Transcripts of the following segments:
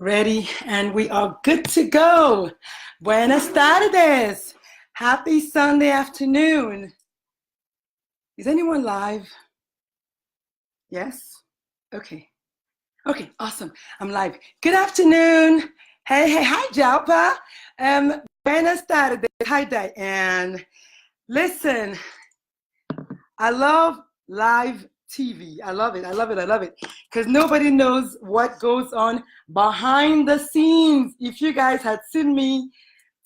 Ready, and we are good to go. Buenas tardes. Happy Sunday afternoon. Is anyone live? Yes? Okay. Okay, awesome. I'm live. Good afternoon. Hey, hi, Jalpa. Buenas tardes. Hi, Diane. Listen, I love live TV. I love it. I love it. I love it. Because nobody knows what goes on behind the scenes. If you guys had seen me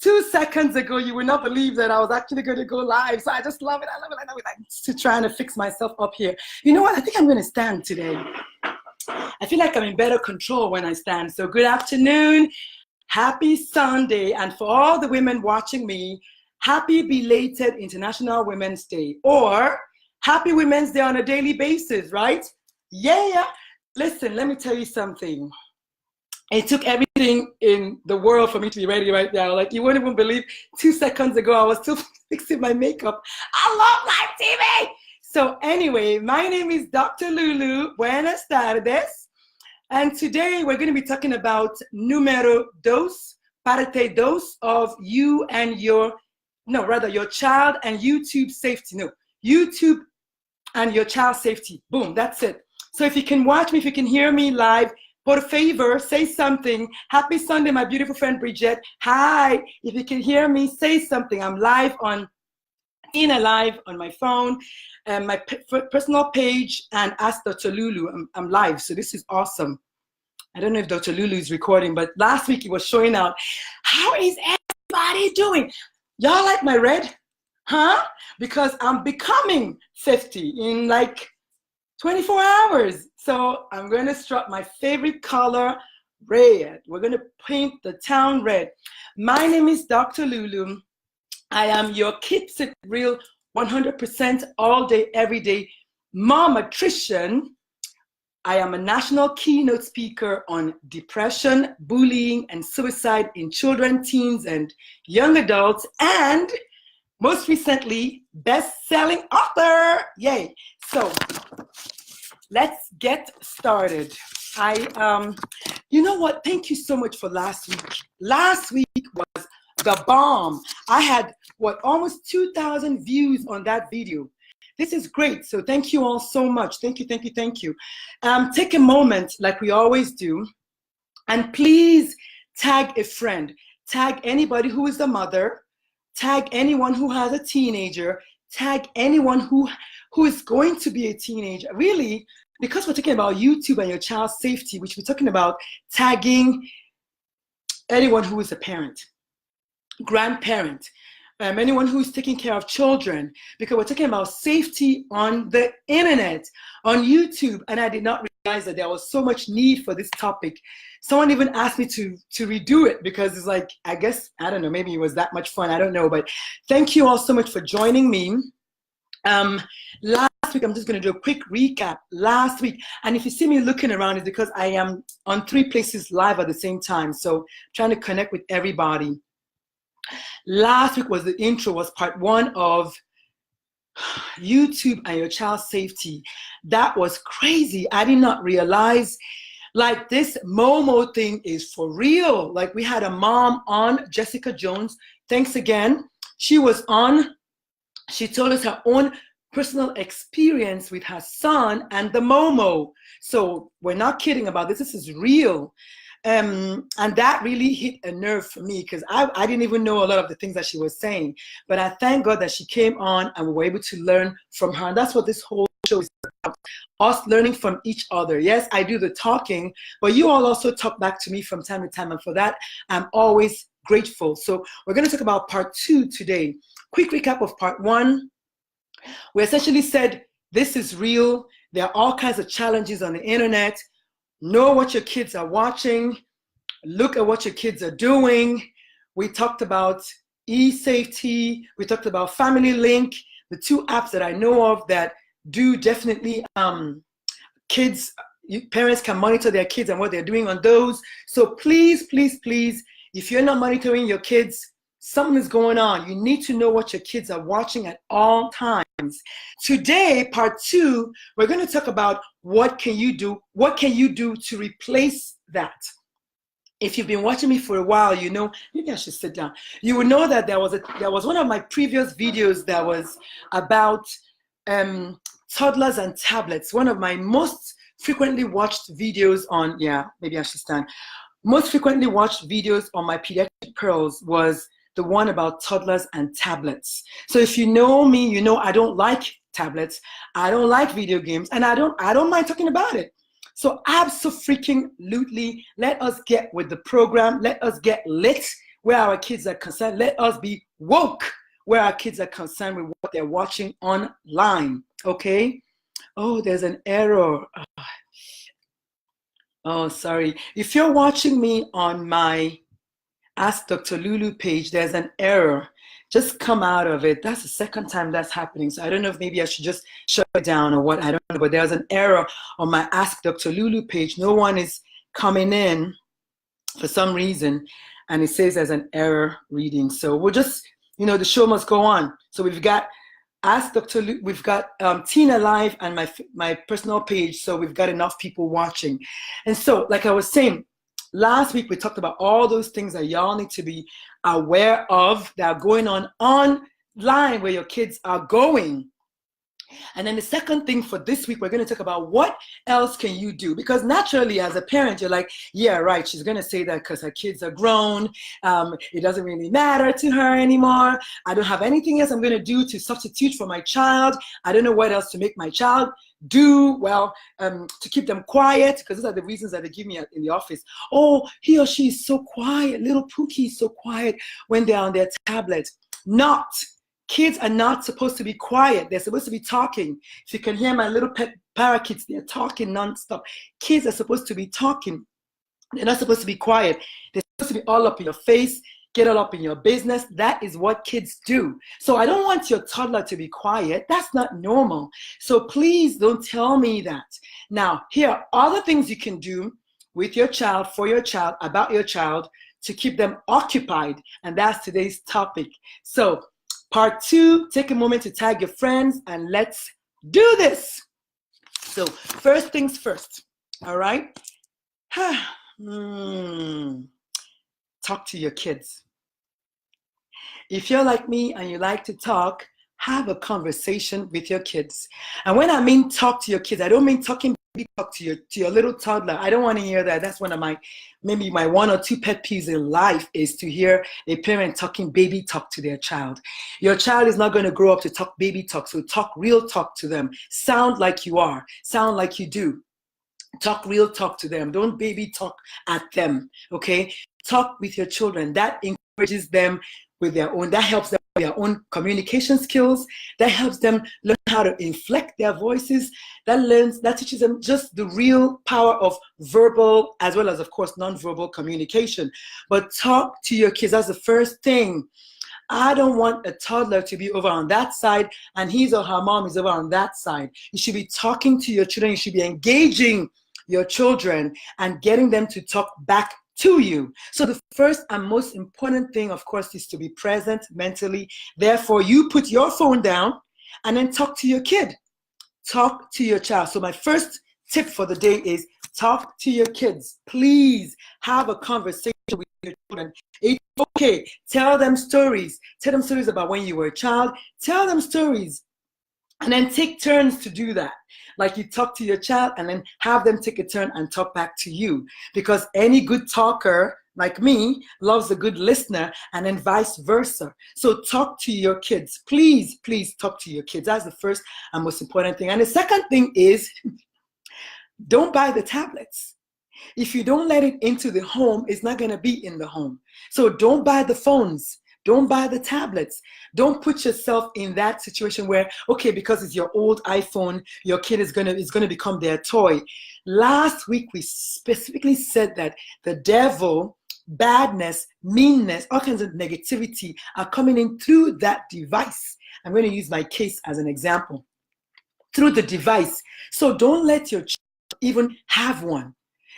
2 seconds ago, you would not believe that I was actually going to go live. So I just love it. I love it. I love it. I'm still trying to fix myself up here. You know what? I think I'm going to stand today. I feel like I'm in better control when I stand. So good afternoon. Happy Sunday. And for all the women watching me, happy belated International Women's Day, or Happy Women's Day on a daily basis, right? Yeah. Listen, let me tell you something. It took everything in the world for me to be ready right now. Like, you wouldn't even believe 2 seconds ago, I was still fixing my makeup. I love live TV. So anyway, my name is Dr. Lulu. Buenas tardes. And today we're going to be talking about numero dos, parte dos of you and your child and YouTube safety. No, YouTube and your child safety. Boom, that's it. So if you can watch me, if you can hear me live, por favor, say something. Happy Sunday, my beautiful friend Bridget. Hi, if you can hear me, say something. I'm live on live on my phone, and my personal page, and Ask Dr. Lulu. I'm live, so this is awesome. I don't know if Dr. Lulu is recording, but last week it was showing out. How is everybody doing? Y'all like my red? Huh? Because I'm becoming 50 in like 24 hours. So I'm going to strut my favorite color, red. We're going to paint the town red. My name is Dr. Lulu. I am your Keeps It Real 100% all day, every day momatrician. I am a national keynote speaker on depression, bullying, and suicide in children, teens, and young adults, and most recently, best-selling author. Yay. So let's get started. You know what? Thank you so much for last week. Last week was the bomb. I had, almost 2,000 views on that video. This is great. So thank you all so much. Thank you, thank you, thank you. Take a moment, like we always do, and please tag a friend. Tag anybody who is a mother. Tag anyone who has a teenager. Tag anyone who is going to be a teenager. Really, because we're talking about YouTube and your child's safety, which we're talking about tagging anyone who is a parent, grandparent, anyone who's taking care of children, because we're talking about safety on the internet, on YouTube. And I did not realize that there was so much need for this topic. Someone even asked me to redo it, because it's like, I guess, I don't know, maybe it was that much fun, I don't know. But thank you all so much for joining me. Last week, I'm just going to do a quick recap. Last week, and if you see me looking around, it's because I am on 3 places live at the same time, so trying to connect with everybody. Last week was the intro, was part 1 of YouTube and your child's safety. That was crazy. I did not realize, like, this Momo thing is for real. Like, we had a mom on, Jessica Jones. Thanks again. She was on. She told us her own personal experience with her son and the Momo. So we're not kidding about this. This is real. And that really hit a nerve for me, because I didn't even know a lot of the things that she was saying. But I thank God that she came on and we were able to learn from her. And that's what this whole show is about, us learning from each other. Yes, I do the talking, but you all also talk back to me from time to time. And for that, I'm always grateful. So we're going to talk about part 2 today. Quick recap of part 1. We essentially said, this is real. There are all kinds of challenges on the internet. Know what your kids are watching. Look at what your kids are doing. We talked about e-safety. We talked about Family Link, the 2 apps that I know of that do definitely parents can monitor their kids and what they're doing on those. So please, please, please, if you're not monitoring your kids, something is going on. You need to know what your kids are watching at all times. Today, part 2, we're going to talk about what can you do to replace that. if you've been watching me for a while, you know, maybe I should sit down. You will know that there was one of my previous videos that was about toddlers and tablets. One of my most frequently watched videos on, yeah, maybe I should stand. Most frequently watched videos on my Pediatric Pearls was the one about toddlers and tablets. So if you know me, you know I don't like tablets, I don't like video games, and I don't mind talking about it. So absolutely, let us get with the program. Let us get lit where our kids are concerned. Let us be woke where our kids are concerned with what they're watching online. Okay? Oh, there's an error. Oh, sorry. If you're watching me on my Ask Dr. Lulu page, there's an error. Just come out of it. That's the second time that's happening. So I don't know if maybe I should just shut it down or what. I don't know. But there's an error on my Ask Dr. Lulu page. No one is coming in for some reason. And it says there's an error reading. So we'll just, you know, the show must go on. So we've got Ask Dr. Lulu, we've got Tina Live and my personal page. So we've got enough people watching. And so, like I was saying, last week we talked about all those things that y'all need to be aware of that are going on online where your kids are going. And then the second thing for this week, we're going to talk about what else can you do? Because naturally, as a parent, you're like, yeah, right, she's going to say that because her kids are grown. It doesn't really matter to her anymore. I don't have anything else I'm going to do to substitute for my child. I don't know what else to make my child do. Well, to keep them quiet, because those are the reasons that they give me in the office. Oh, he or she is so quiet. Little Pookie is so quiet when they're on their tablet. Not. Kids are not supposed to be quiet. They're supposed to be talking. If you can hear my little pet parakeets, they're talking nonstop. Kids are supposed to be talking. They're not supposed to be quiet. They're supposed to be all up in your face, get all up in your business. That is what kids do. So I don't want your toddler to be quiet. That's not normal. So please don't tell me that. Now, here are other things you can do with your child, for your child, about your child, to keep them occupied. And that's today's topic. So part 2, take a moment to tag your friends and let's do this. So first things first, all right? Talk to your kids. If you're like me and you like to talk, have a conversation with your kids. And when I mean talk to your kids, I don't mean talk to your little toddler. I don't want to hear that. That's one of maybe my 1 or 2 pet peeves in life is to hear a parent talking baby talk to their child. Your child is not going to grow up to talk baby talk, so talk real talk to them. Sound like you are. Sound like you do. Talk real talk to them. Don't baby talk at them, okay? Talk with your children. That encourages them with their own, that helps them with their own communication skills, that helps them learn how to inflect their voices, that teaches them just the real power of verbal as well as, of course, nonverbal communication. But talk to your kids. That's the first thing. I don't want a toddler to be over on that side and his or her mom is over on that side. You should be talking to your children. You should be engaging your children and getting them to talk back to you. So the first and most important thing, of course, is to be present mentally. Therefore, you put your phone down and then talk to your kid. Talk to your child. So my first tip for the day is talk to your kids. Please have a conversation with your children. It's okay. Tell them stories. Tell them stories about when you were a child. Tell them stories. And then take turns to do that. Like you talk to your child and then have them take a turn and talk back to you. Because any good talker, like me, loves a good listener and then vice versa. So talk to your kids. Please, please talk to your kids. That's the first and most important thing. And the second thing is, don't buy the tablets. If you don't let it into the home, it's not going to be in the home. So don't buy the phones. Don't buy the tablets. Don't put yourself in that situation where, okay, because it's your old iPhone, your kid is gonna become their toy. Last week, we specifically said that the devil, badness, meanness, all kinds of negativity are coming in through that device. I'm going to use my case as an example. Through the device. So don't let your child even have one.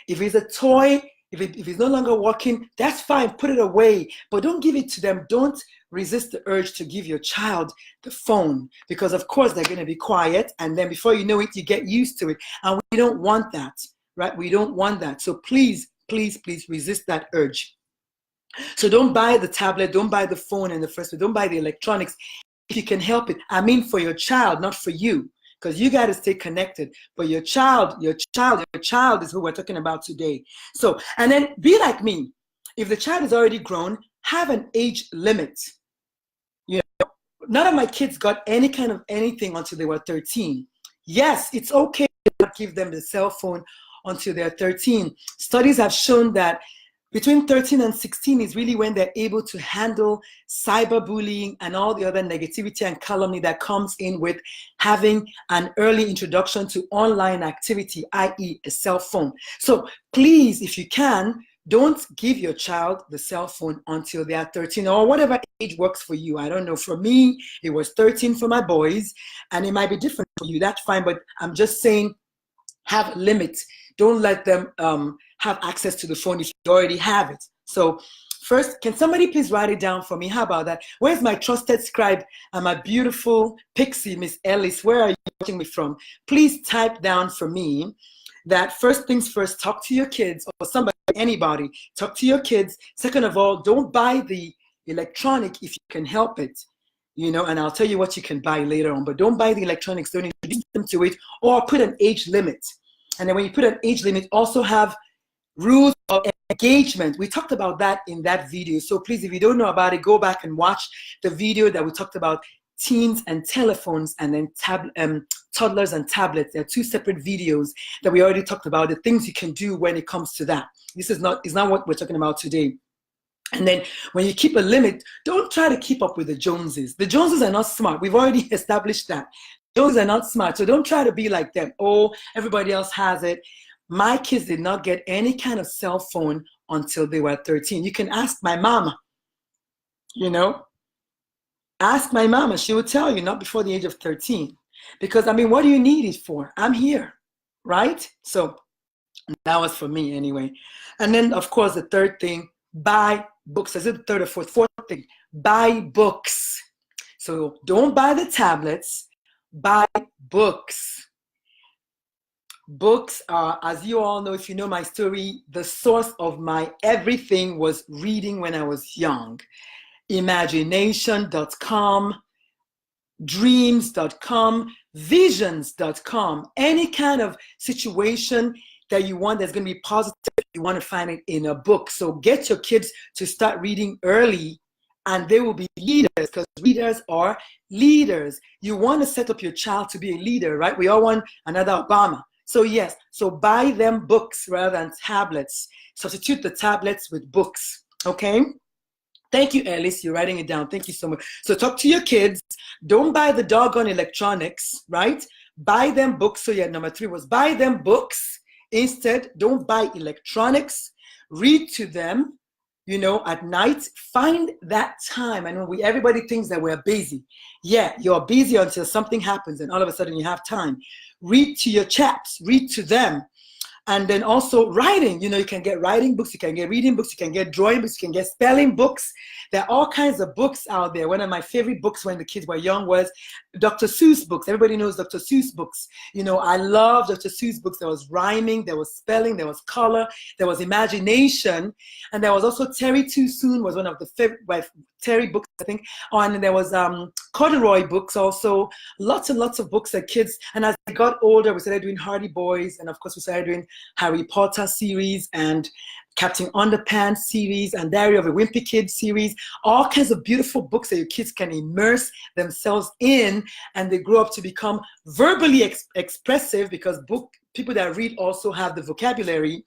If it's a toy, if it's no longer working, that's fine, put it away. But don't give it to them. Don't resist the urge to give your child the phone. Because of course they're going to be quiet. And then before you know it, you get used to it. And we don't want that, right? We don't want that. So please, please, please resist that urge. So don't buy the tablet, don't buy the phone in the first place, don't buy the electronics if you can help it. I mean for your child, not for you, because you got to stay connected. But your child is who we're talking about today. So, and then be like me. If the child is already grown, have an age limit. You know, none of my kids got any kind of anything until they were 13. Yes, it's okay to not give them the cell phone until they're 13. Studies have shown that between 13 and 16 is really when they're able to handle cyberbullying and all the other negativity and calumny that comes in with having an early introduction to online activity, i.e. a cell phone. So please, if you can, don't give your child the cell phone until they are 13 or whatever age works for you. I don't know. For me, it was 13 for my boys, and it might be different for you. That's fine, but I'm just saying have a limit. Don't let them have access to the phone if you already have it. So first, can somebody please write it down for me? How about that? Where's my trusted scribe and my beautiful pixie, Miss Ellis? Where are you watching me from? Please type down for me that first things first, talk to your kids or somebody, anybody, talk to your kids. Second of all, don't buy the electronic if you can help it. You know, and I'll tell you what you can buy later on, but don't buy the electronics, don't introduce them to it, or put an age limit. And then when you put an age limit, also have rules of engagement. We talked about that in that video. So please, if you don't know about it, go back and watch the video that we talked about teens and telephones and then toddlers and tablets. There are two separate videos that we already talked about, the things you can do when it comes to that. This is not what we're talking about today. And then when you keep a limit, don't try to keep up with the Joneses. The Joneses are not smart. We've already established that. Joneses are not smart. So don't try to be like them. Oh, everybody else has it. My kids did not get any kind of cell phone until they were 13. You can ask my mama, you know. Ask my mama. She will tell you, not before the age of 13. Because, I mean, what do you need it for? I'm here, right? So that was for me anyway. And then, of course, the third thing, buy books. Is it the third or fourth thing? Buy books. So don't buy the tablets, buy books. Books are, as you all know, if you know my story, the source of my everything was reading when I was young. Imagination.com, dreams.com, visions.com, any kind of situation that you want that's going to be positive, you want to find it in a book. So get your kids to start reading early and they will be leaders, because readers are leaders. You want to set up your child to be a leader, right? We all want another Obama. So yes, so buy them books rather than tablets. Substitute the tablets with books, okay? Thank you, Alice. You're writing it down. Thank you so much. So talk to your kids. Don't buy the doggone electronics, right? Buy them books. So yeah, number 3 was buy them books. Instead, don't buy electronics. Read to them, you know, at night. Find that time. I know everybody thinks that we're busy. Yeah, you're busy until something happens and all of a sudden you have time. Read to your chaps. Read to them. And then also writing, you know, you can get writing books, you can get reading books, you can get drawing books, you can get spelling books. There are all kinds of books out there. One of my favorite books when the kids were young was Dr. Seuss books. Everybody knows Dr. Seuss books. You know, I love Dr. Seuss books. There was rhyming, there was spelling, there was color, there was imagination. And there was also Terry Too Soon was one of the favorite Terry books, I think. Oh, and there was corduroy books also. Lots and lots of books that kids, and as they got older, we started doing Hardy Boys, and of course we started doing Harry Potter series and Captain Underpants series and Diary of a Wimpy Kid series. All kinds of beautiful books that your kids can immerse themselves in, and they grow up to become verbally expressive, because people that read also have the vocabulary.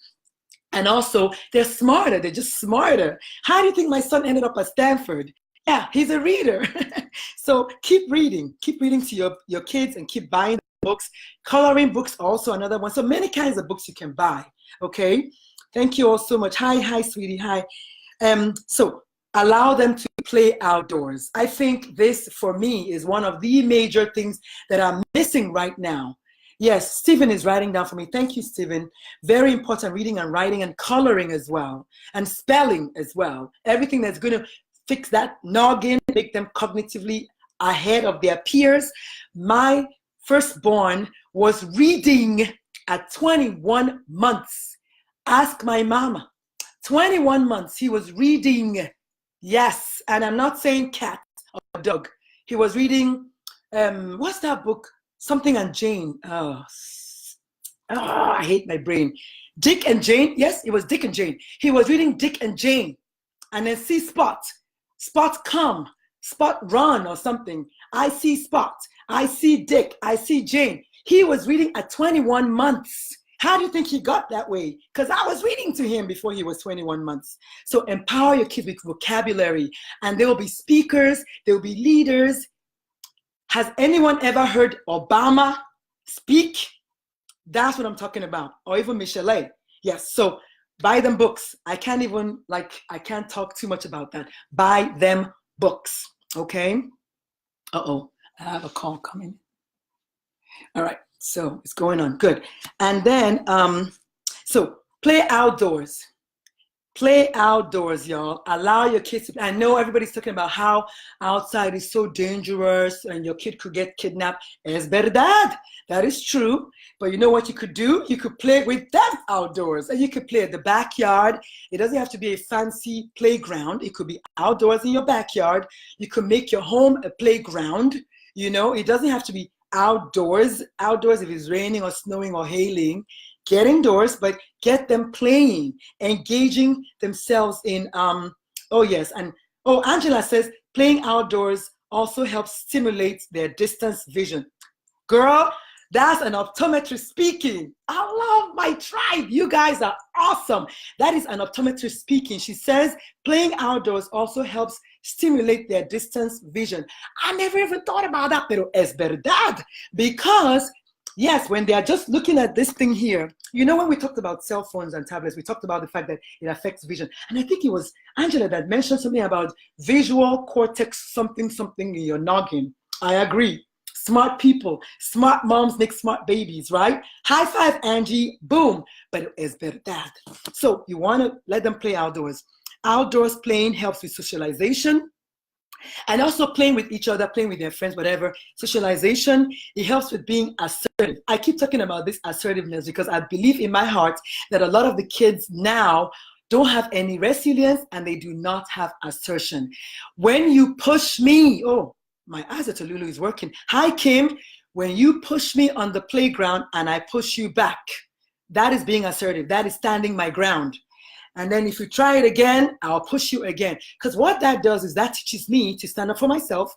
And also, they're smarter. They're just smarter. How do you think my son ended up at Stanford? Yeah, he's a reader. So keep reading. Keep reading to your kids and keep buying books. Coloring books, also another one. So many kinds of books you can buy. Okay? Thank you all so much. Hi, sweetie. Hi. So allow them to play outdoors. I think this, for me, is one of the major things that I'm missing right now. Yes, Stephen is writing down for me. Thank you, Stephen. Very important, reading and writing and coloring as well, and spelling as well. Everything that's going to fix that noggin, make them cognitively ahead of their peers. My firstborn was reading at 21 months. Ask my mama. 21 months, he was reading. Yes, and I'm not saying cat or dog. He was reading, what's that book? Something and Jane. I hate my brain. Dick and Jane. Yes, it was Dick and Jane. He was reading Dick and Jane. And then see Spot. Spot come. Spot run or something. I see Spot. I see Dick. I see Jane. He was reading at 21 months. How do you think he got that way? Because I was reading to him before he was 21 months. So empower your kids with vocabulary. And they will be speakers. They will be leaders. Has anyone ever heard Obama speak? That's what I'm talking about. Or even Michelet. Yes, so buy them books. I can't talk too much about that. Buy them books, okay? Uh-oh, I have a call coming. All right, so it's going on, good. And then, so play outdoors. Play outdoors, y'all. Allow your kids to, I know everybody's talking about how outside is so dangerous and your kid could get kidnapped. Es verdad. That is true. But you know what you could do? You could play with them outdoors. And you could play at the backyard. It doesn't have to be a fancy playground. It could be outdoors in your backyard. You could make your home a playground. You know, it doesn't have to be outdoors. Outdoors if it's raining or snowing or hailing. Get indoors, but get them playing, engaging themselves in, oh yes, and oh, Angela says, playing outdoors also helps stimulate their distance vision. Girl, that's an optometrist speaking. I love my tribe. You guys are awesome. That is an optometrist speaking. She says, playing outdoors also helps stimulate their distance vision. I never even thought about that, pero es verdad, because yes, when they are just looking at this thing here, you know, when we talked about cell phones and tablets, we talked about the fact that it affects vision. And I think it was Angela that mentioned something about visual cortex, something in your noggin. I agree. Smart people, smart moms make smart babies, right? High five, Angie, boom. But it's verdad. So you want to let them play outdoors. Outdoors playing helps with socialization. And also playing with each other, playing with their friends, whatever. Socialization, it helps with being assertive. I keep talking about this assertiveness because I believe in my heart that a lot of the kids now don't have any resilience and they do not have assertion. When you push me, oh, my eyes at Lulu is working. Hi, Kim. When you push me on the playground and I push you back, that is being assertive. That is standing my ground. And then if you try it again, I'll push you again. Because what that does is that teaches me to stand up for myself,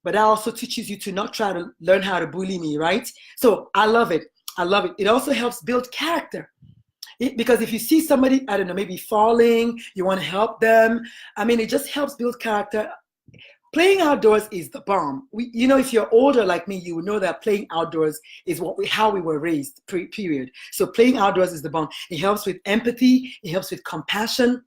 but that also teaches you to not try to learn how to bully me, right? So I love it. I love it. It also helps build character. Because if you see somebody, I don't know, maybe falling, you want to help them. I mean, it just helps build character. Playing outdoors is the bomb. You know, if you're older like me, you will know that playing outdoors is how we were raised, period. So playing outdoors is the bomb. It helps with empathy. It helps with compassion.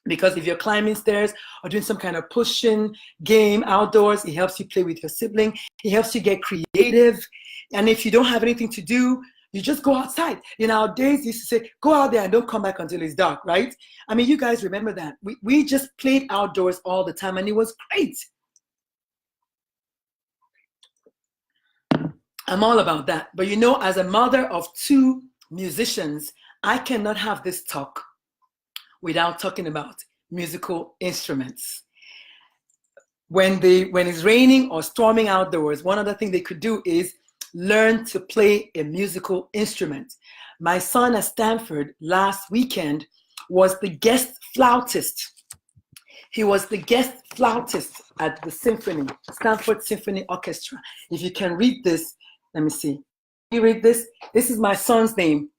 Because if you're climbing stairs or doing some kind of pushing game outdoors, it helps you play with your sibling. It helps you get creative. And if you don't have anything to do, you just go outside. In our days, used to say, go out there and don't come back until it's dark, right? I mean, you guys remember that. We just played outdoors all the time and it was great. I'm all about that. But you know, as a mother of 2 musicians, I cannot have this talk without talking about musical instruments. When it's raining or storming outdoors, one other thing they could do is learn to play a musical instrument. My son at Stanford last weekend was the guest flautist. He was the guest flautist at the symphony, Stanford Symphony Orchestra. If you can read this, let me see. You read this? This is my son's name,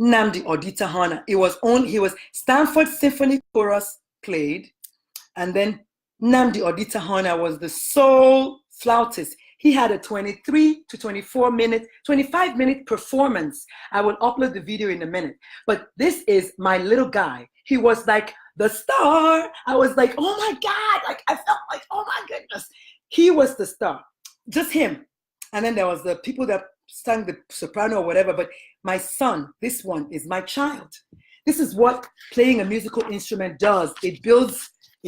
Nnamdi Oditahana. He was Stanford Symphony Chorus played, and then Nnamdi Oditahana was the sole flautist. He had a 23 to 25 minute performance. I will upload the video in a minute. But this is my little guy. He was like the star. I was like, oh my God. Like I felt like, oh my goodness. He was the star. Just him. And then there was the people that sang the soprano or whatever. But my son, this one is my child. This is what playing a musical instrument does. It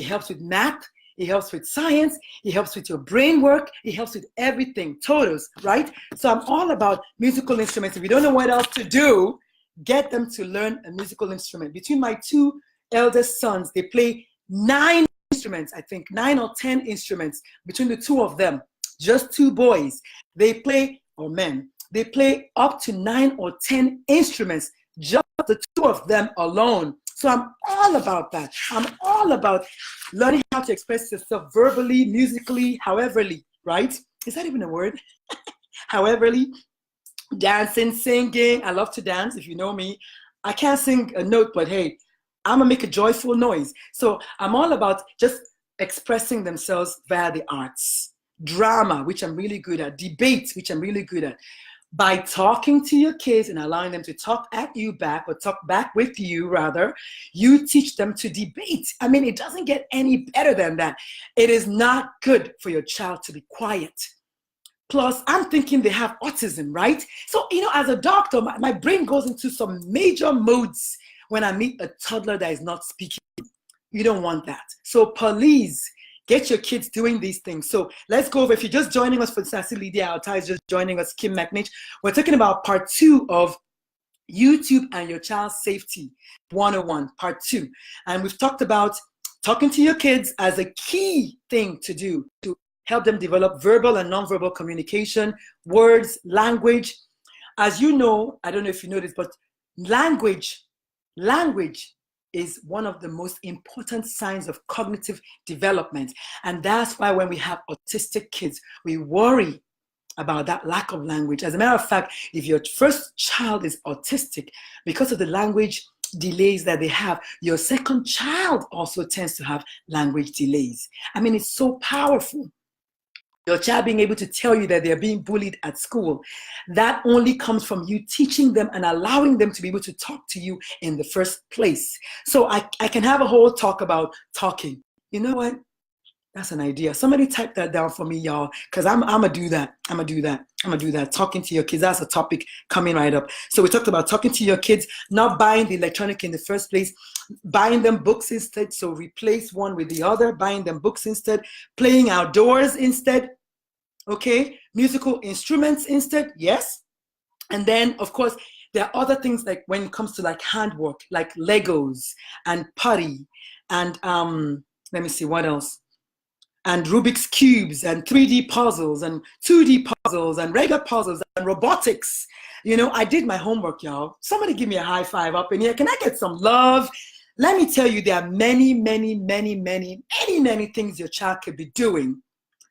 helps with math. It helps with science. It helps with your brain work. It helps with everything, totals, right? So I'm all about musical instruments. If you don't know what else to do, get them to learn a musical instrument. Between my 2 eldest sons, they play 9 instruments, I think 9 or 10 instruments between the two of them, just 2 boys. They play, or men, they play up to 9 or 10 instruments, just the 2 of them alone. So I'm all about that. I'm all about learning how to express yourself verbally, musically, howeverly, right? Is that even a word? Howeverly, dancing, singing. I love to dance. If you know me, I can't sing a note, but hey, I'm gonna make a joyful noise. So I'm all about just expressing themselves via the arts. Drama, which I'm really good at. Debate, which I'm really good at. By talking to your kids and allowing them to talk at you back, or talk back with you rather, you teach them to debate. I mean, it doesn't get any better than that. It is not good for your child to be quiet. Plus, I'm thinking they have autism, right? So, you know, as a doctor, my brain goes into some major modes when I meet a toddler that is not speaking. You don't want that. So please get your kids doing these things. So let's go over. If you're just joining us for Sassy Lydia Altai is just joining us, Kim McNich. We're talking about part 2 of YouTube and your child's safety 101, part 2. And we've talked about talking to your kids as a key thing to do to help them develop verbal and nonverbal communication, words, language. As you know, I don't know if you know this, but language is one of the most important signs of cognitive development. And that's why when we have autistic kids, we worry about that lack of language. As a matter of fact, if your first child is autistic, because of the language delays that they have, your second child also tends to have language delays. I mean, it's so powerful. Your child being able to tell you that they're being bullied at school, that only comes from you teaching them and allowing them to be able to talk to you in the first place. So I can have a whole talk about talking. You know what? That's an idea. Somebody type that down for me, y'all, because I'm gonna do that. I'm gonna do that. Talking to your kids, that's a topic coming right up. So we talked about talking to your kids, not buying the electronic in the first place, buying them books instead. So replace one with the other, buying them books instead, playing outdoors instead. Okay, musical instruments instead, yes. And then, of course, there are other things like when it comes to like handwork, like Legos and putty and let me see what else. And Rubik's Cubes and 3D puzzles and 2D puzzles and regular puzzles and robotics. You know, I did my homework, y'all. Somebody give me a high five up in here. Can I get some love? Let me tell you, there are many things your child could be doing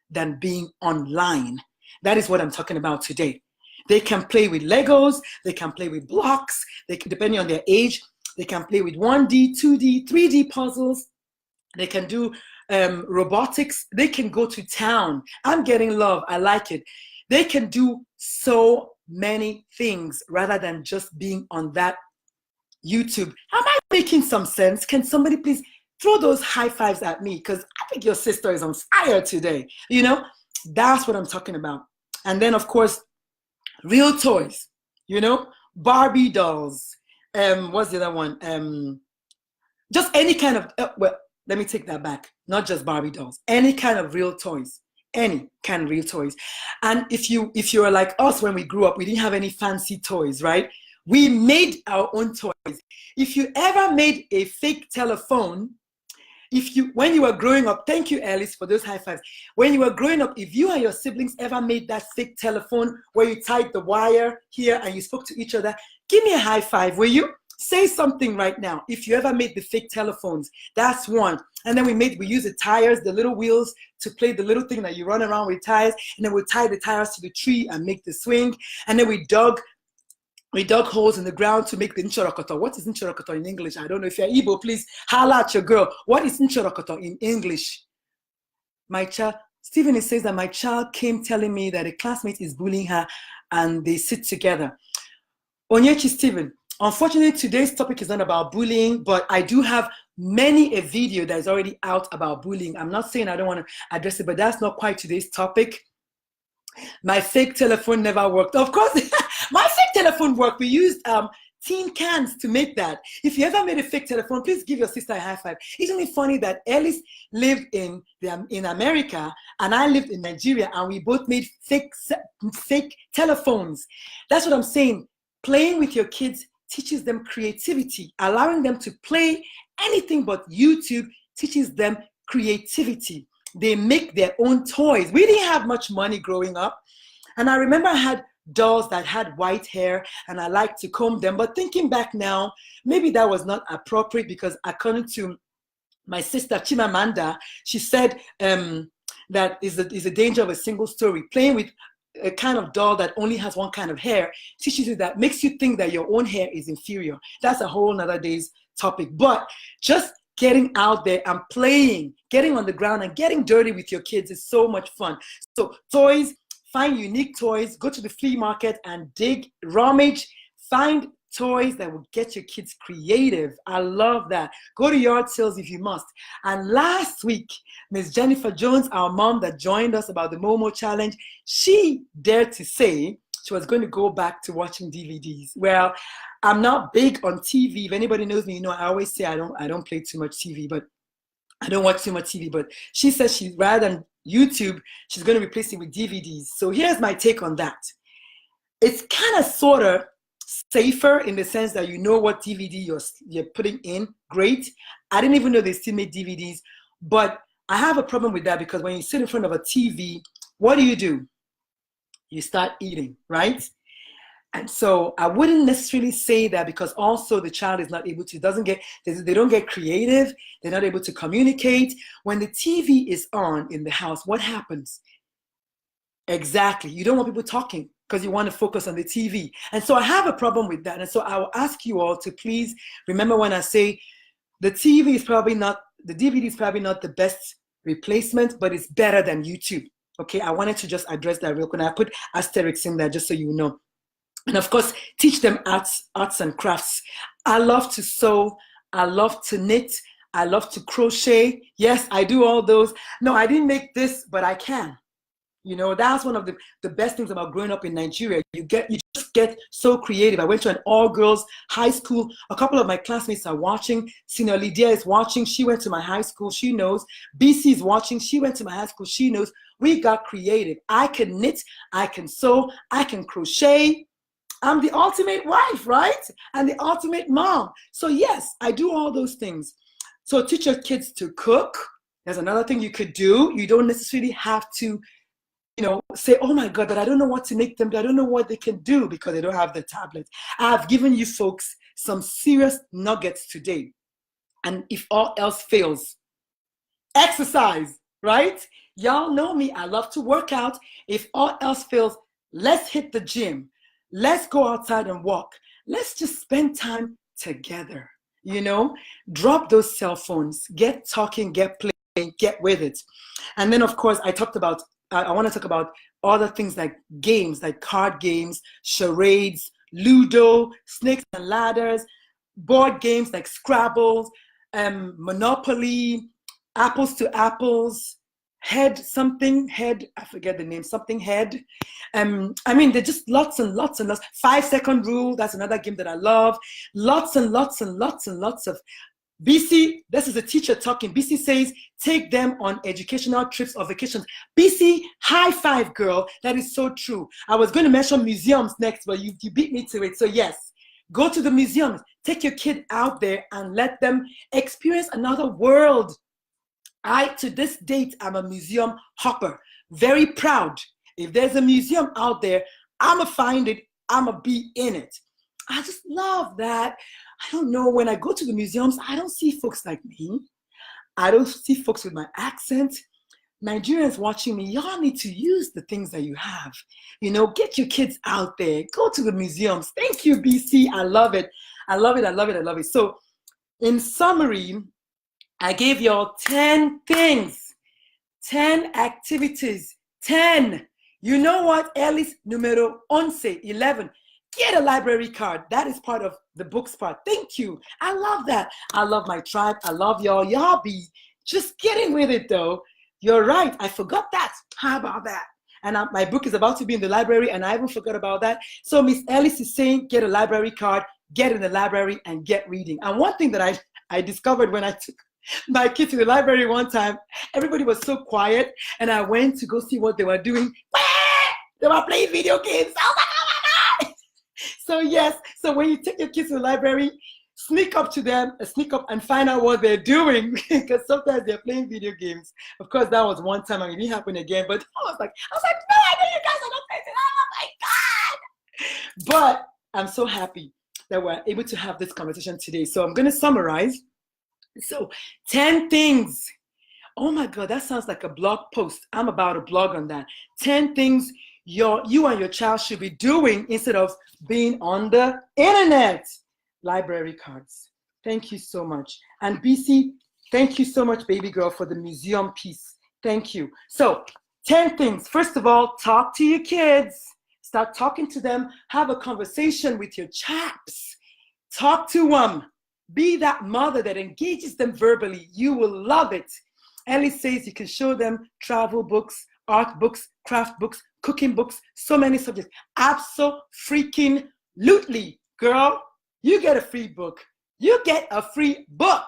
than being online. That is what I'm talking about today. They can play with Legos, they can play with blocks, they can, depending on their age, they can play with 1D, 2D, 3D puzzles, they can do robotics, they can go to town. I'm getting love, I like it. They can do so many things rather than just being on that YouTube. Am I making some sense? Can somebody please throw those high fives at me, because I think your sister is on fire today. You know, that's what I'm talking about. And then, of course, real toys, you know, Barbie dolls. What's the other one? Just any kind of, well, let me take that back. Not just Barbie dolls, any kind of real toys. Any kind of real toys. And if you were like us when we grew up, we didn't have any fancy toys, right? We made our own toys. If you ever made a fake telephone, when you were growing up, thank you, Alice, for those high fives. When you were growing up, if you and your siblings ever made that fake telephone where you tied the wire here and you spoke to each other, give me a high five, will you? Say something right now. If you ever made the fake telephones, that's one. And then we use the tires, the little wheels to play the little thing that you run around with tires. And then we tie the tires to the tree and make the swing. And then we dug holes in the ground to make the nchorokoto. What is nchorokoto in English? I don't know. If you're Igbo, please holla at your girl. What is nchorokoto in English? My child, Stephen says that my child came telling me that a classmate is bullying her and they sit together. Onyechi Stephen, unfortunately, today's topic is not about bullying, but I do have a video that is already out about bullying. I'm not saying I don't want to address it, but that's not quite today's topic. My fake telephone never worked. Of course, my fake telephone worked. We used tin cans to make that. If you ever made a fake telephone, please give your sister a high five. Isn't it funny that Ellis lived in America and I lived in Nigeria and we both made fake telephones? That's what I'm saying. Playing with your kids teaches them creativity, allowing them to play anything but YouTube teaches them creativity. They make their own toys. We didn't have much money growing up. And I remember I had dolls that had white hair and I liked to comb them. But thinking back now, maybe that was not appropriate because according to my sister Chimamanda, she said that is the danger of a single story. Playing with a kind of doll that only has one kind of hair teaches you that, makes you think that your own hair is inferior. That's a whole nother day's topic. But just getting out there and playing, getting on the ground and getting dirty with your kids is so much fun. So toys, find unique toys, go to the flea market and dig, rummage, find toys that will get your kids creative. I love that. Go to yard sales if you must. And last week, Miss Jennifer Jones, our mom that joined us about the Momo Challenge, she dared to say she was going to go back to watching DVDs. Well, I'm not big on TV. If anybody knows me, you know, I always say I don't play too much TV, but I don't watch too much TV. But she says she's, rather than YouTube, she's going to replace it with DVDs. So here's my take on that. It's kind of sort of safer in the sense that you know what DVD you're putting in. Great. I didn't even know they still made DVDs, but I have a problem with that because when you sit in front of a TV, what do? You start eating, right? And so I wouldn't necessarily say that because also the child is not able to, they don't get creative, they're not able to communicate. When the TV is on in the house, what happens? Exactly. You don't want people talking because you want to focus on the TV. And so I have a problem with that. And so I will ask you all to please remember when I say the DVD is probably not the best replacement, but it's better than YouTube. Okay, I wanted to just address that real quick. I put asterisks in there just so you know. And of course, teach them arts and crafts. I love to sew. I love to knit. I love to crochet. Yes, I do all those. No, I didn't make this, but I can. You know, that's one of the best things about growing up in Nigeria. You just get so creative. I went to an all-girls high school. A couple of my classmates are watching. Sina Lydia is watching. She went to my high school. She knows. BC is watching. She went to my high school. She knows. We got creative. I can knit. I can sew. I can crochet. I'm the ultimate wife, right? And the ultimate mom. So yes, I do all those things. So teach your kids to cook. There's another thing you could do. You don't necessarily have to, you know, say, oh my God, but I don't know what to make them. I don't know what they can do because they don't have the tablet. I've given you folks some serious nuggets today. And if all else fails, exercise, right? Y'all know me. I love to work out. If all else fails, let's hit the gym. Let's go outside and walk. Let's just spend time together. You know, drop those cell phones, get talking, get playing, get with it. And then, of course, I want to talk about other things like games, like card games, charades, Ludo, snakes and ladders, board games like Scrabble, Monopoly, apples to apples, I forget the name, something head. I mean, there's just lots and lots and lots. 5-second rule, that's another game that I love. Lots and lots and lots and lots of. BC, this is a teacher talking. BC says, take them on educational trips or vacations. BC, high five, girl. That is so true. I was going to mention museums next, but you beat me to it. So yes, go to the museums. Take your kid out there and let them experience another world. To this date, I'm a museum hopper. Very proud. If there's a museum out there, I'ma find it. I'ma be in it. I just love that. I don't know, when I go to the museums, I don't see folks like me. I don't see folks with my accent. Nigerians watching me, y'all need to use the things that you have. You know, get your kids out there. Go to the museums. Thank you, BC. I love it. I love it. I love it. I love it. So in summary, I gave y'all 10 things, 10 activities, 10. You know what? Elis numero 11. Get a library card. That is part of the books part. Thank you. I love that. I love my tribe. I love y'all. Y'all be just getting with it though. You're right. I forgot that. How about that? And my book is about to be in the library and I even forgot about that. So Miss Ellis is saying, get a library card, get in the library and get reading. And one thing that I discovered when I took my kids to the library one time, everybody was so quiet and I went to go see what they were doing. They were playing video games. I was like, oh my God. So yes, so when you take your kids to the library, sneak up to them, sneak up and find out what they're doing because sometimes they're playing video games. Of course, that was one time and it didn't happen again. But I was like, no, I know you guys are not playing. Oh my God. But I'm so happy that we're able to have this conversation today. So I'm going to summarize. So 10 things. Oh my God, that sounds like a blog post. I'm about to blog on that. 10 things you and your child should be doing instead of being on the internet. Library cards. Thank you so much. And BC, thank you so much, baby girl, for the museum piece. Thank you. So 10 things. First of all, talk to your kids. Start talking to them. Have a conversation with your chaps. Talk to them. Be that mother that engages them verbally. You will love it. Ellie says you can show them travel books, art books, craft books, cooking books, so many subjects. Abso-freaking-lutely, girl. You get a free book. You get a free book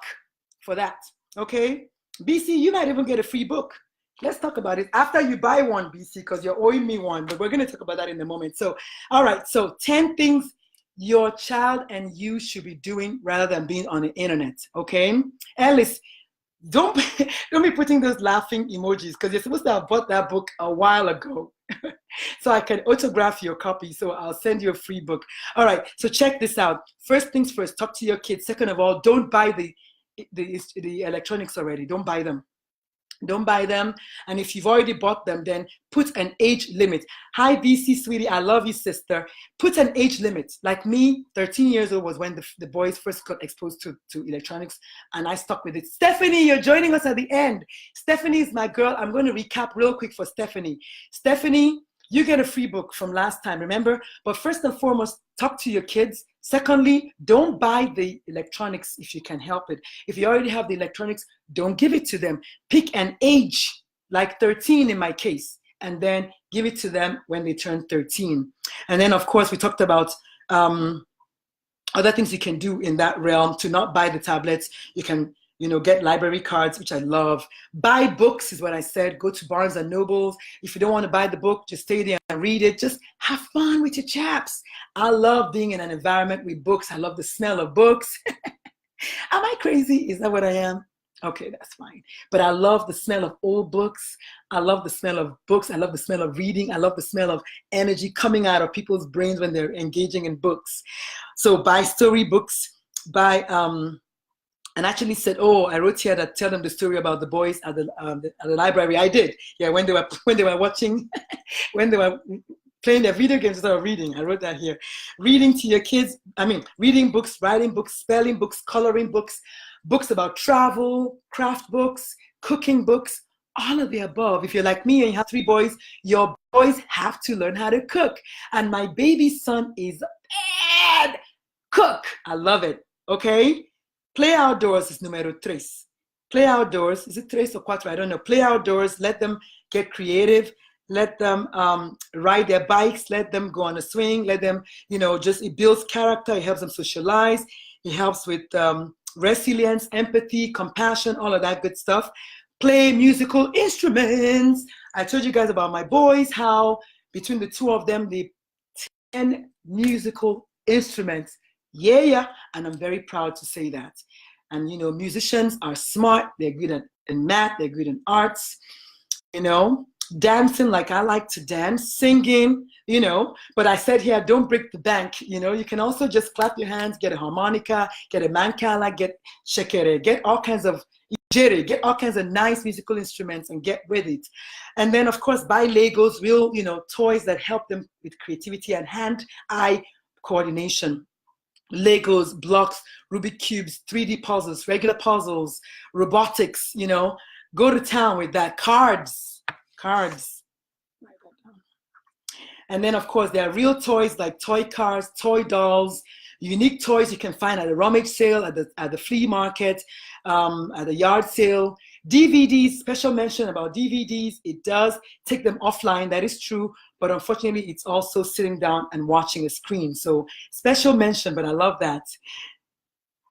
for that, okay? BC, you might even get a free book. Let's talk about it after you buy one, BC, because you're owing me one, but we're going to talk about that in a moment. So, all right, so 10 things your child and you should be doing rather than being on the internet, okay? Alice, don't be putting those laughing emojis because you're supposed to have bought that book a while ago. So I can autograph your copy. So I'll send you a free book. All right. So check this out. First things first, talk to your kids. Second of all, don't buy the electronics already. Don't buy them. Don't buy them. And if you've already bought them, then put an age limit. Hi, BC, sweetie. I love you, sister. Put an age limit. Like me, 13 years old was when the boys first got exposed to electronics, and I stuck with it. Stephanie, you're joining us at the end. Stephanie is my girl. I'm going to recap real quick for Stephanie. Stephanie, you get a free book from last time, remember? But first and foremost, talk to your kids. Secondly, don't buy the electronics if you can help it. If you already have the electronics, don't give it to them. Pick an age, like 13 in my case, and then give it to them when they turn 13. And then, of course, we talked about other things you can do in that realm to not buy the tablets. You can get library cards, which I love. Buy books is what I said. Go to Barnes and Nobles. If you don't want to buy the book, just stay there and read it. Just have fun with your chaps. I love being in an environment with books. I love the smell of books. Am I crazy? Is that what I am? Okay, that's fine. But I love the smell of old books. I love the smell of books. I love the smell of reading. I love the smell of energy coming out of people's brains when they're engaging in books. So buy storybooks, buy and actually said, oh, I wrote here that tell them the story about the boys at the library. I did. Yeah, when they were watching, when they were playing their video games instead of reading. I wrote that here. Reading to your kids. Reading books, writing books, spelling books, coloring books, books about travel, craft books, cooking books, all of the above. If you're like me and you have 3 boys, your boys have to learn how to cook. And my baby son is bad cook. I love it. Okay? Play outdoors is numero 3. Play outdoors. Is it 3 or 4? I don't know. Play outdoors. Let them get creative. Let them ride their bikes. Let them go on a swing. Let them, it builds character. It helps them socialize. It helps with resilience, empathy, compassion, all of that good stuff. Play musical instruments. I told you guys about my boys, how between the 2 of them, they 10 musical instruments. Yeah, and I'm very proud to say that. And musicians are smart. They're good in math. They're good in arts. Dancing like I like to dance, singing. But I said here, don't break the bank. You can also just clap your hands, get a harmonica, get a mancala, get shekere, get all kinds of get all kinds of nice musical instruments and get with it. And then, of course, buy Legos, real toys that help them with creativity and hand-eye coordination. Legos, blocks, Rubik cubes, 3D puzzles, regular puzzles, robotics, go to town with that. Cards. And then, of course, there are real toys like toy cars, toy dolls, unique toys you can find at a rummage sale, at the flea market, at the yard sale. DVDs, special mention about DVDs. It does take them offline, that is true, but unfortunately it's also sitting down and watching a screen. So special mention, but I love that.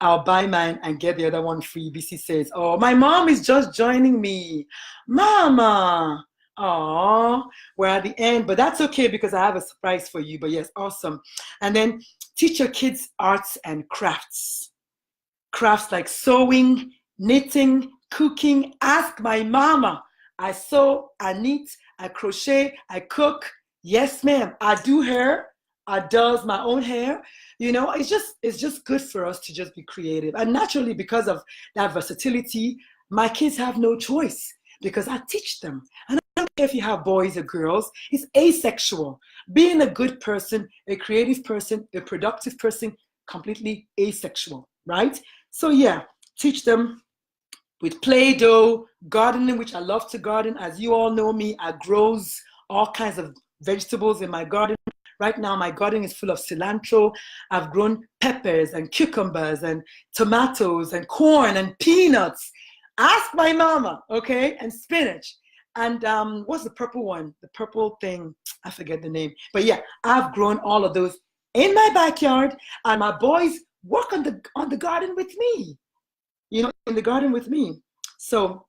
I'll buy mine and get the other one free. BC says, oh, my mom is just joining me. Mama. Oh, we're at the end, but that's okay because I have a surprise for you. But yes, awesome. And then teach your kids arts and crafts. crafts like sewing, knitting, cooking. Ask my mama. I sew, I knit, I crochet, I cook. Yes, ma'am. I do hair. I does my own hair. You know, it's just good for us to just be creative. And naturally, because of that versatility, my kids have no choice because I teach them. And I don't care if you have boys or girls, it's asexual. Being a good person, a creative person, a productive person, completely asexual, right? So yeah, teach them with Play-Doh, gardening, which I love to garden. As you all know me, I grows all kinds of vegetables in my garden. Right now, my garden is full of cilantro. I've grown peppers and cucumbers and tomatoes and corn and peanuts. Ask my mama, okay? And spinach. And what's the purple one? The purple thing, I forget the name. But yeah, I've grown all of those in my backyard, and my boys work on the garden with me. You know, in the garden with me. So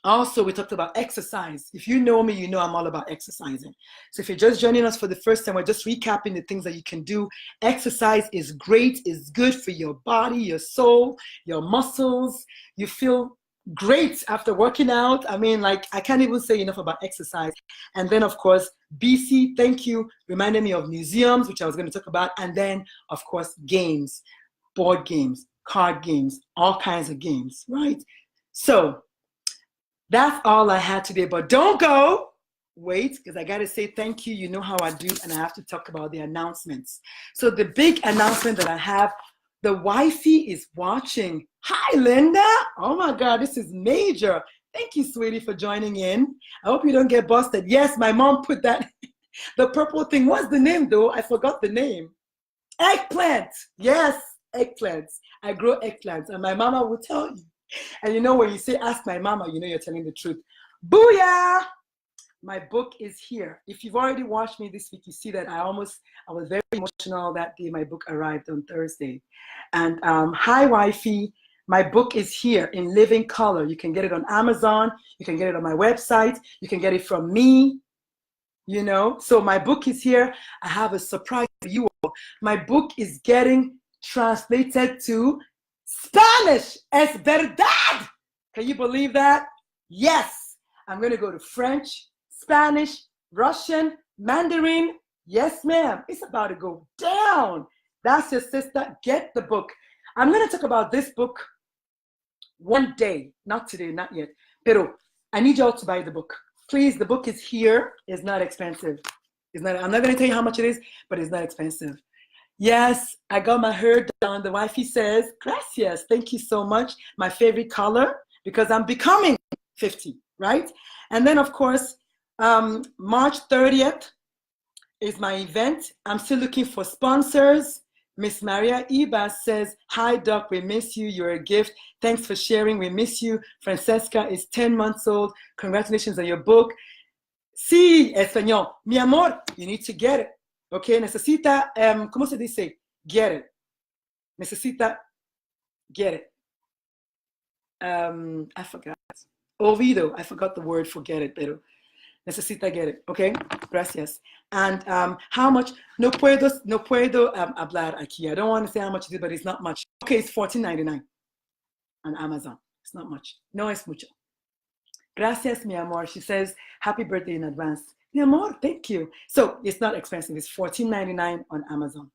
also, we talked about exercise. If you know me, you know I'm all about exercising. So if you're just joining us for the first time, we're just recapping the things that you can do. Exercise is great, is good for your body, your soul, your muscles. You feel great after working out. I mean, like, I can't even say enough about exercise. And then, of course, BC, thank you, reminded me of museums, which I was going to talk about. And then, of course, games, board games, card games, all kinds of games, right? So that's all I had today, but don't go. Wait, because I got to say thank you. You know how I do, and I have to talk about the announcements. So the big announcement that I have, the wifey is watching. Hi, Linda. Oh my God, this is major. Thank you, sweetie, for joining in. I hope you don't get busted. Yes, my mom put that, the purple thing. What's the name, though? I forgot the name. Eggplant. Yes, eggplants. I grow eggplants, and my mama will tell you. And you know, when you say, ask my mama, you know you're telling the truth. Booyah! My book is here. If you've already watched me this week, you see that I was very emotional that day my book arrived on Thursday. And hi, wifey. My book is here in living color. You can get it on Amazon. You can get it on my website. You can get it from me. You know, so my book is here. I have a surprise for you all. My book is getting translated to Spanish. Es verdad. Can you believe that? Yes. I'm going to go to French, Spanish, Russian, Mandarin. Yes, ma'am. It's about to go down. That's your sister. Get the book. I'm going to talk about this book one day. Not today, not yet. Pero I need y'all to buy the book. Please, the book is here. It's not expensive. I'm not going to tell you how much it is, but it's not expensive. Yes, I got my hair done. The wifey says, gracias, thank you so much. My favorite color, because I'm becoming 50, right? And then, of course, March 30th is my event. I'm still looking for sponsors. Miss Maria Iba says, hi, Doc, we miss you. You're a gift. Thanks for sharing. We miss you. Francesca is 10 months old. Congratulations on your book. Sí, español. Mi amor, you need to get it. Okay, necesita, ¿cómo se dice? Get it. Necesita, get it. I forgot. Olvido, I forgot the word for get it, pero necesita get it, okay? Gracias. And how much? No puedo hablar aquí. I don't want to say how much it is, but it's not much. Okay, it's $14.99 on Amazon. It's not much. No es mucho. Gracias, mi amor. She says, happy birthday in advance. Mi amor, thank you. So it's not expensive. It's $14.99 on Amazon.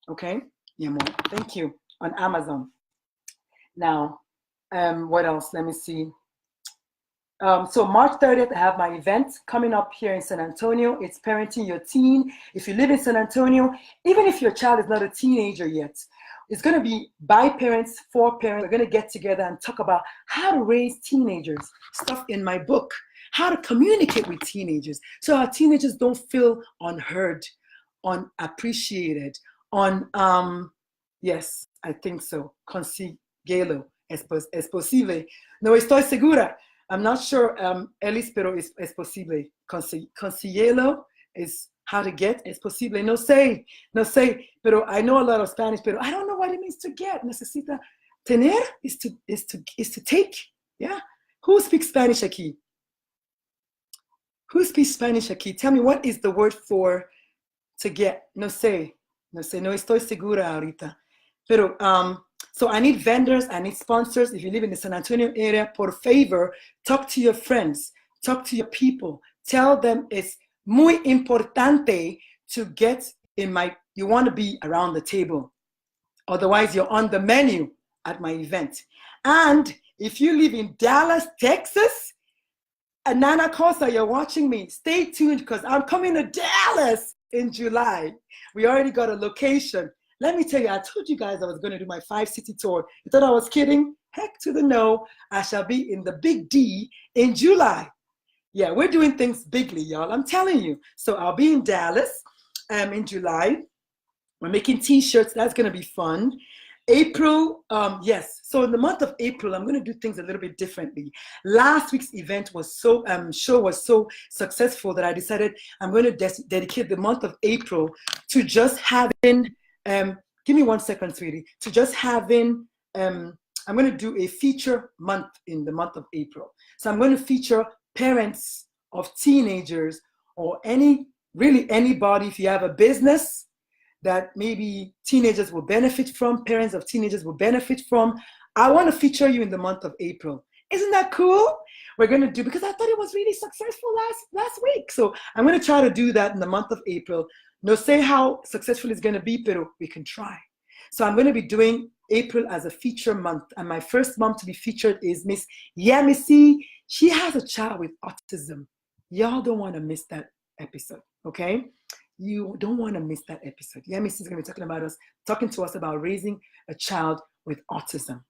Okay? Mi amor, thank you. On Amazon. Now, what else? Let me see. So March 30th, I have my event coming up here in San Antonio. It's Parenting Your Teen. If you live in San Antonio, even if your child is not a teenager yet, it's going to be by parents, for parents. We're going to get together and talk about how to raise teenagers, stuff in my book, how to communicate with teenagers so our teenagers don't feel unheard, unappreciated, yes, I think so. Consiguelo, es posible. No estoy segura. I'm not sure, Elis, pero es posible. Consiguelo is how to get. Es posible. No sé. Pero I know a lot of Spanish, pero I don't know what it means to get. Necesita. Tener is to take. Yeah. Who speaks Spanish aquí? Who speaks Spanish aquí? Tell me, what is the word for to get? No sé. No estoy segura ahorita. Pero So I need vendors, I need sponsors. If you live in the San Antonio area, por favor, talk to your friends, talk to your people. Tell them it's muy importante to get in you want to be around the table. Otherwise, you're on the menu at my event. And if you live in Dallas, Texas, Nana Cosa, you're watching me, stay tuned because I'm coming to Dallas in July. We already got a location. Let me tell you, I told you guys I was going to do my 5-city tour. You thought I was kidding? Heck to the no. I shall be in the Big D in July. Yeah, we're doing things bigly, y'all. I'm telling you. So I'll be in Dallas in July. We're making t-shirts. That's going to be fun. April, yes. So in the month of April, I'm going to do things a little bit differently. Last week's event was show was so successful that I decided I'm going to dedicate the month of April to just having, give me 1 second, sweetie, to just having, I'm going to do a feature month in the month of April. So I'm going to feature parents of teenagers or really anybody. If you have a business that maybe teenagers will benefit from, parents of teenagers will benefit from, I want to feature you in the month of April. Isn't that cool? We're going to do, because I thought it was really successful last week. So I'm going to try to do that in the month of April. No say how successful it's going to be, but we can try. So I'm going to be doing April as a feature month. And my first mom to be featured is Miss Yamisi. She has a child with autism. Y'all don't want to miss that episode, okay? You don't want to miss that episode. Yamisi is going to be talking to us about raising a child with autism.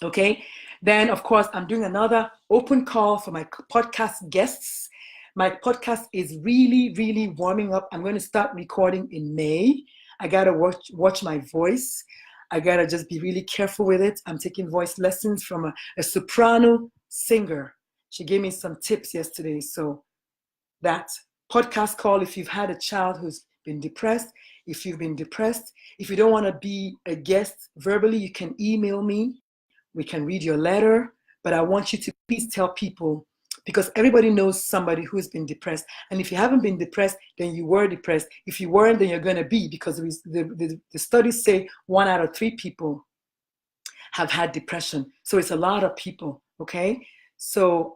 Okay. Then, of course, I'm doing another open call for my podcast guests. My podcast is really, really warming up. I'm going to start recording in May. I got to watch my voice. I got to just be really careful with it. I'm taking voice lessons from a soprano singer. She gave me some tips yesterday. So that podcast call, if you've had a child who's been depressed, if you've been depressed, if you don't want to be a guest verbally, you can email me. We can read your letter, but I want you to please tell people, because everybody knows somebody who's been depressed. And if you haven't been depressed, then you were depressed. If you weren't, then you're going to be, because the studies say 1 out of 3 people have had depression. So it's a lot of people, okay? So,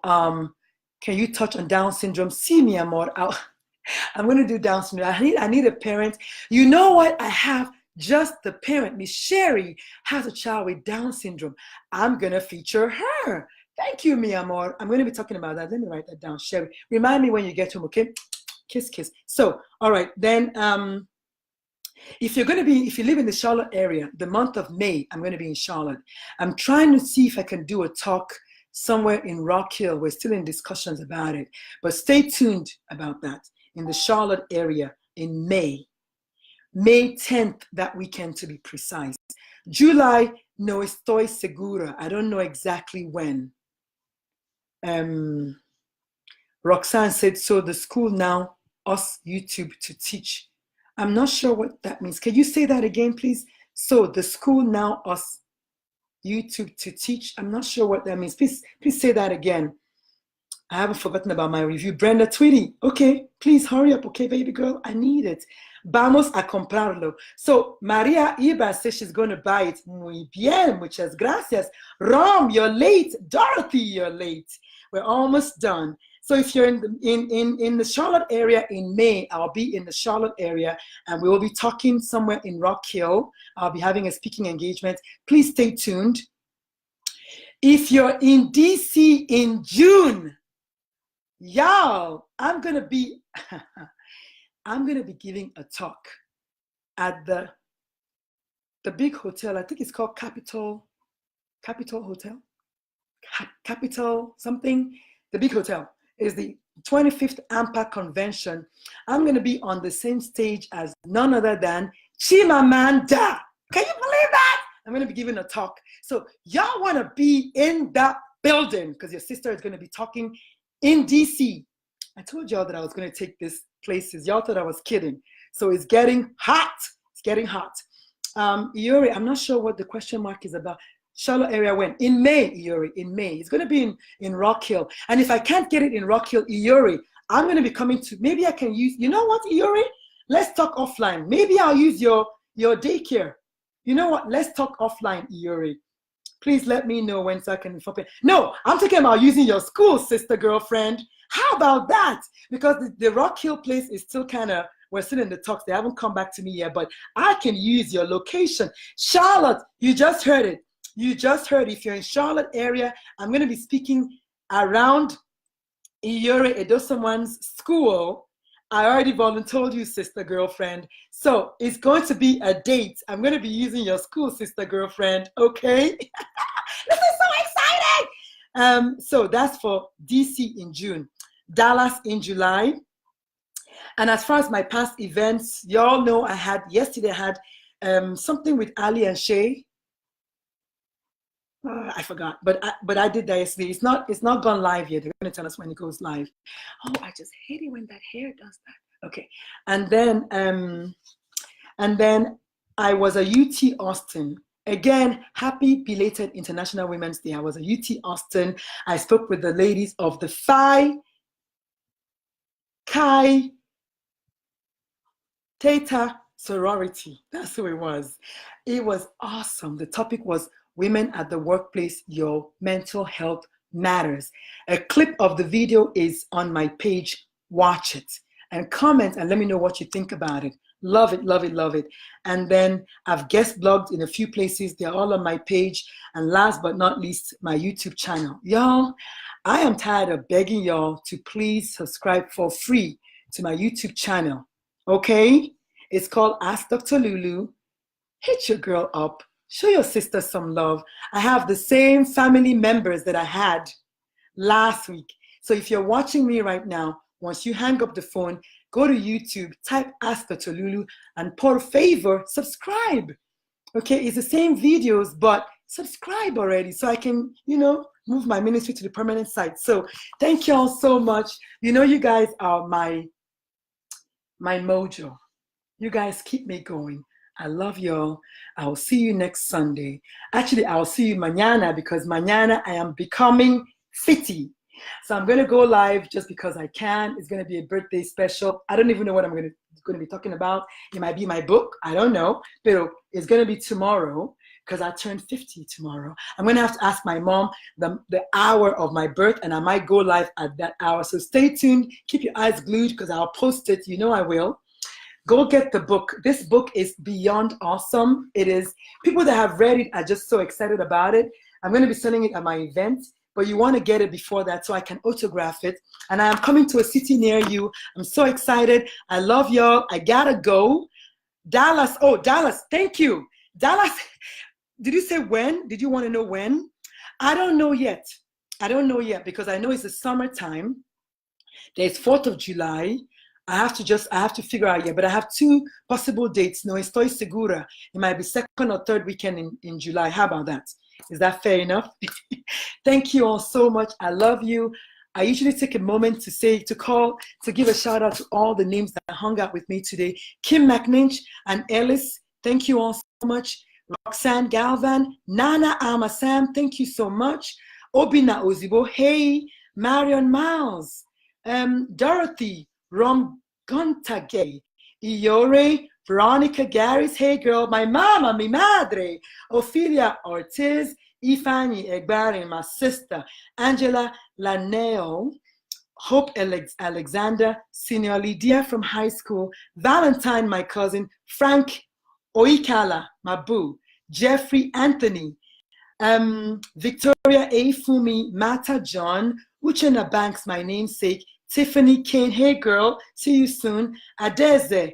can you touch on Down syndrome? See me, amor. I'm going to do Down syndrome. I need a parent. You know what? I have just the parent. Miss Sherry has a child with Down syndrome. I'm going to feature her. Thank you, mi amor. I'm going to be talking about that. Let me write that down, Sherry. Remind me when you get home, okay? Kiss, kiss. So, all right. Then, if you live in the Charlotte area, the month of May, I'm going to be in Charlotte. I'm trying to see if I can do a talk somewhere in Rock Hill. We're still in discussions about it, but stay tuned about that. In the Charlotte area in May 10th, that weekend to be precise. July, no estoy segura. I don't know exactly when. Roxanne said, so the school now, us YouTube to teach. I'm not sure what that means. Can you say that again, please? So the school now, us YouTube to teach. I'm not sure what that means. Please say that again. I haven't forgotten about my review. Brenda Tweedy. Okay, please hurry up. Okay, baby girl, I need it. Vamos a comprarlo. So Maria Iba says she's going to buy it. Muy bien, muchas gracias. Rom, you're late. Dorothy, you're late. We're almost done. So if you're in the Charlotte area in May, I'll be in the Charlotte area and we will be talking somewhere in Rock Hill. I'll be having a speaking engagement. Please stay tuned. If you're in DC in June, y'all, I'm gonna be giving a talk at the big hotel. I think it's called Capitol Hotel. Capitol something. The big hotel is the 25th AMPA convention. I'm gonna be on the same stage as none other than Chimamanda. Can you believe that? I'm gonna be giving a talk. So y'all wanna be in that building because your sister is gonna be talking in DC. I told y'all that I was going to take this places. Y'all thought I was kidding. So it's getting hot. It's getting hot. Iori, I'm not sure what the question mark is about. Charlotte area when? In May, Iori, in May. It's going to be in Rock Hill. And if I can't get it in Rock Hill, Iori, I'm going to be coming to, maybe I can use, you know what, Iori? Let's talk offline. Maybe I'll use your daycare. You know what? Let's talk offline, Iori. Please let me know when so I can inform you. No, I'm talking about using your school, sister girlfriend. How about that? Because the Rock Hill place is still kind of, we're still in the talks. They haven't come back to me yet, but I can use your location. Charlotte, you just heard it. You just heard, if you're in Charlotte area, I'm going to be speaking around Iyore Edosomeone's school. I already volunteered you, sister girlfriend. So it's going to be a date. I'm going to be using your school, sister girlfriend. Okay? This is so exciting. So that's for DC in June, Dallas in July. And as far as my past events, y'all know yesterday I had something with Ali and Shay. I forgot, but I did that yesterday. It's not gone live yet. They're going to tell us when it goes live. Oh, I just hate it when that hair does that. Okay, and then I was a UT Austin. Again, happy belated International Women's Day. I was a UT Austin. I spoke with the ladies of the Phi Chi Theta sorority. That's who it was. It was awesome. The topic was women at the workplace, your mental health matters. A clip of the video is on my page. Watch it and comment and let me know what you think about it. Love it, love it, love it. And then I've guest blogged in a few places. They're all on my page. And last but not least, my YouTube channel. Y'all, I am tired of begging y'all to please subscribe for free to my YouTube channel. Okay? It's called Ask Dr. Lulu. Hit your girl up. Show your sister some love. I have the same family members that I had last week. So if you're watching me right now, once you hang up the phone, go to YouTube, type Ask Dr. Lulu, and por favor, subscribe. Okay, it's the same videos, but subscribe already so I can, move my ministry to the permanent site. So thank you all so much. You guys are my mojo. You guys keep me going. I love y'all. I'll see you next Sunday. Actually, I'll see you mañana because mañana I am becoming 50. So I'm going to go live just because I can. It's going to be a birthday special. I don't even know what I'm going to be talking about. It might be my book. I don't know. But it's going to be tomorrow because I turn 50 tomorrow. I'm going to have to ask my mom the hour of my birth, and I might go live at that hour. So stay tuned. Keep your eyes glued because I'll post it. You know I will. Go get the book. This book is beyond awesome. It is. People that have read it are just so excited about it. I'm going to be selling it at my event, but you want to get it before that so I can autograph it. And I am coming to a city near you. I'm so excited. I love y'all. I gotta go. Dallas. Oh, Dallas. Thank you. Dallas. Did you say when? Did you want to know when? I don't know yet. I don't know yet because I know it's the summertime. There's 4th of July. I have to figure out yet, but I have 2 possible dates. No, estoy segura. It might be 2nd or 3rd weekend in July. How about that? Is that fair enough? Thank you all so much. I love you. I usually take a moment to give a shout out to all the names that hung out with me today. Kim McNinch and Ellis, thank you all so much. Roxanne Galvan, Nana Amasam, thank you so much. Obina Ozibo, hey, Marion Miles, Dorothy, Rom Gontage, Iore, Veronica Garris, hey girl, my mama, mi madre, Ophelia Ortiz, Ifani Egbari, my sister, Angela Laneo, Hope Alexander, Senior Lydia from high school, Valentine, my cousin, Frank Oikala, my boo, Jeffrey Anthony, Victoria A. Fumi, Mata John, Uchenna Banks, my namesake, Tiffany Kane, hey girl, see you soon. Adeze,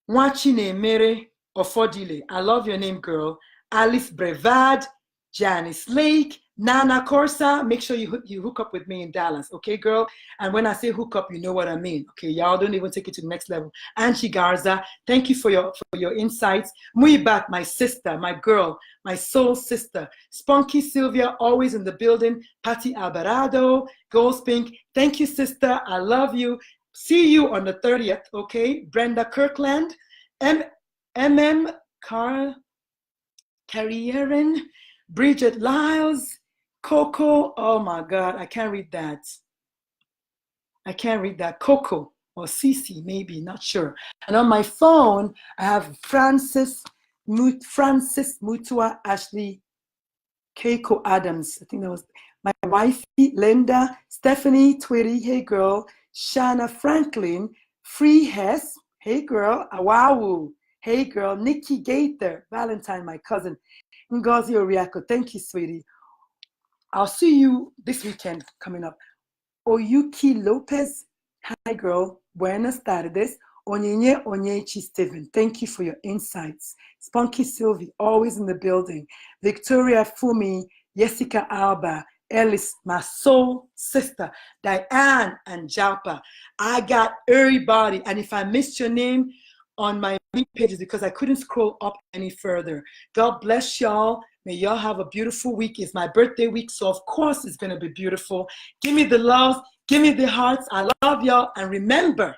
Wachine Mere Ofodile, I love your name, girl. Alice Brevad, Janice Lake, Nana Corsa, make sure you hook up with me in Dallas, okay, girl? And when I say hook up, you know what I mean, okay? Y'all don't even take it to the next level. Angie Garza, thank you for your insights. Muibat, my sister, my girl, my soul sister. Spunky Sylvia, always in the building. Patty Alvarado, Ghost Pink, thank you, sister. I love you. See you on the 30th, okay? Brenda Kirkland, MM Carrierin, Bridget Lyles, Coco, oh my God, I can't read that. Coco or Cece, maybe, not sure. And on my phone, I have Francis Francis Mutua Ashley Keiko Adams. I think that was my wifey, Linda, Stephanie Twitty, hey girl, Shana Franklin, Free Hess, hey girl, Awawu, hey girl, Nikki Gaither, Valentine, my cousin, Ngozi Oriako, thank you, sweetie. I'll see you this weekend coming up. Oyuki Lopez, hi girl, buenas tardes. Onyenye Onyechi Steven, thank you for your insights. Spunky Sylvie, always in the building. Victoria Fumi, Jessica Alba, Ellis, my soul sister, Diane and Jalpa. I got everybody, and if I missed your name on my pages because I couldn't scroll up any further. God bless y'all. May y'all have a beautiful week. It's my birthday week, so of course it's going to be beautiful. Give me the love. Give me the hearts. I love y'all. And remember,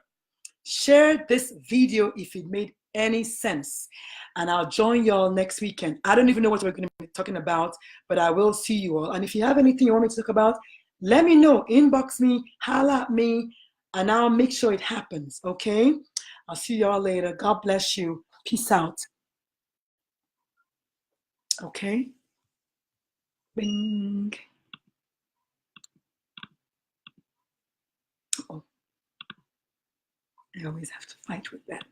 share this video if it made any sense. And I'll join y'all next weekend. I don't even know what we're going to be talking about, but I will see you all. And if you have anything you want me to talk about, let me know. Inbox me, holla at me, and I'll make sure it happens, okay? I'll see y'all later. God bless you. Peace out. Okay? Bing. Oh, I always have to fight with that.